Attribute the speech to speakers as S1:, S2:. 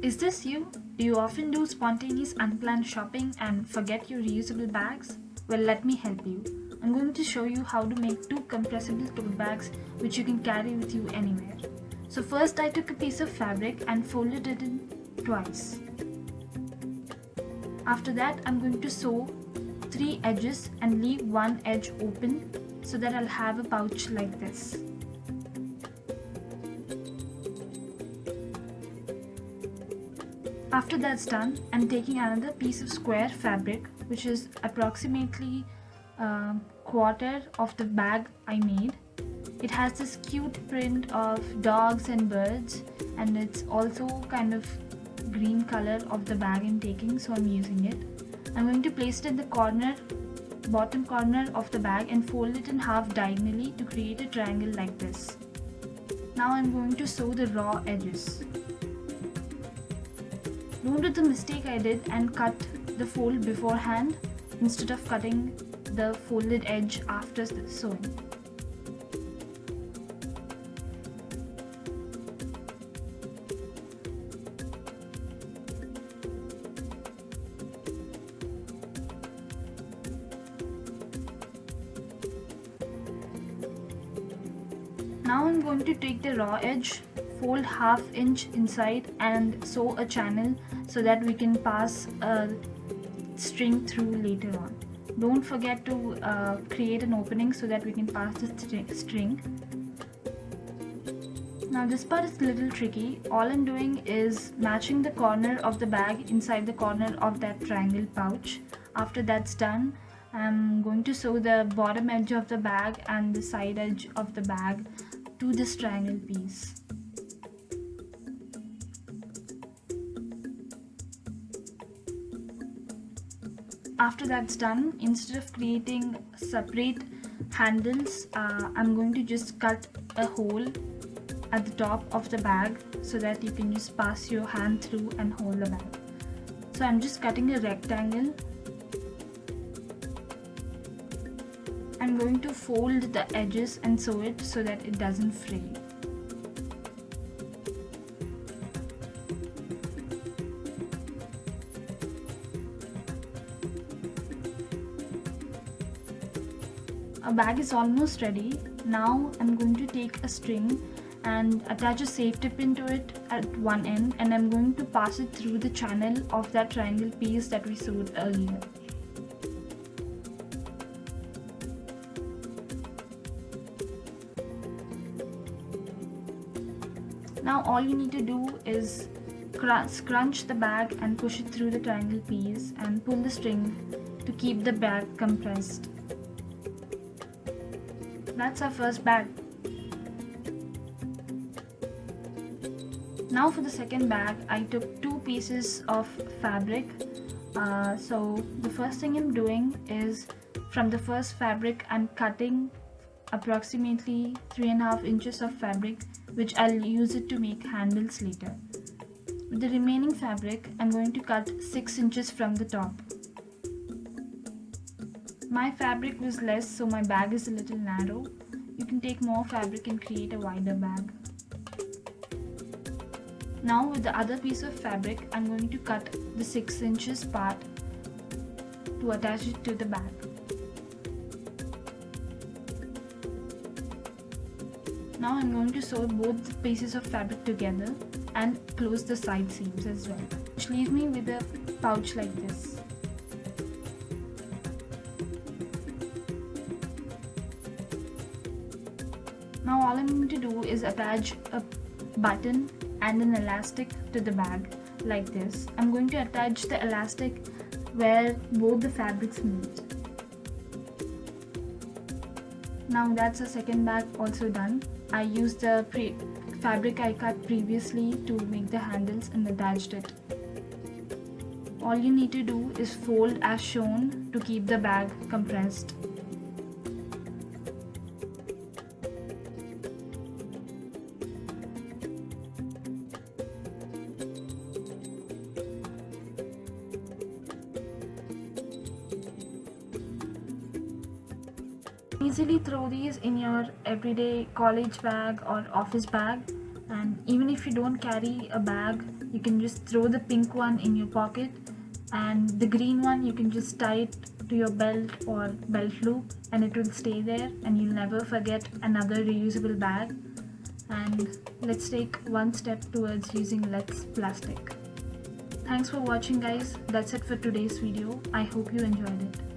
S1: Is this you? Do you often do spontaneous unplanned shopping and forget your reusable bags? Well, let me help you. I'm going to show you how to make two compressible tote bags which you can carry with you anywhere. So first I took a piece of fabric and folded it in twice. After that I'm going to sew 3 edges and leave one edge open so that I'll have a pouch like this. After that's done, I'm taking another piece of square fabric which is approximately a quarter of the bag I made. It has this cute print of dogs and birds, and it's also kind of green color of the bag I'm taking, so I'm using it. I'm going to place it in the bottom corner of the bag and fold it in half diagonally to create a triangle like this. Now I'm going to sew the raw edges. Don't do the mistake I did and cut the fold beforehand instead of cutting the folded edge after the sewing. Now I'm going to take the raw edge, fold ½ inch inside and sew a channel so that we can pass a string through later on. Don't forget to create an opening so that we can pass the string. Now this part is a little tricky. All I'm doing is matching the corner of the bag inside the corner of that triangle pouch. After that's done, I'm going to sew the bottom edge of the bag and the side edge of the bag to this triangle piece. After that's done, instead of creating separate handles, I'm going to just cut a hole at the top of the bag so that you can just pass your hand through and hold the bag. So I'm just cutting a rectangle. I'm going to fold the edges and sew it so that it doesn't fray. Our bag is almost ready. Now I'm going to take a string and attach a safety pin to it at one end, and I'm going to pass it through the channel of that triangle piece that we sewed earlier. Now all you need to do is scrunch the bag and push it through the triangle piece and pull the string to keep the bag compressed. That's our first bag. Now for the second bag, I took 2 pieces of fabric. So the first thing I'm doing is, from the first fabric I'm cutting approximately 3.5 inches of fabric, which I'll use it to make handles later. With the remaining fabric, I'm going to cut 6 inches from the top. My fabric was less, so my bag is a little narrow. You can take more fabric and create a wider bag. Now with the other piece of fabric, I'm going to cut the 6 inches part to attach it to the bag. Now I'm going to sew both pieces of fabric together and close the side seams as well, which leaves me with a pouch like this. Now all I'm going to do is attach a button and an elastic to the bag like this. I'm going to attach the elastic where both the fabrics meet. Now that's the second bag also done. I used the fabric I cut previously to make the handles and attached it. All you need to do is fold as shown to keep the bag compressed. Easily throw these in your everyday college bag or office bag, and even if you don't carry a bag, you can just throw the pink one in your pocket, and the green one you can just tie it to your belt or belt loop, and it will stay there and you'll never forget another reusable bag. And let's take one step towards using less plastic. Thanks for watching guys. That's it for today's video. I hope you enjoyed it.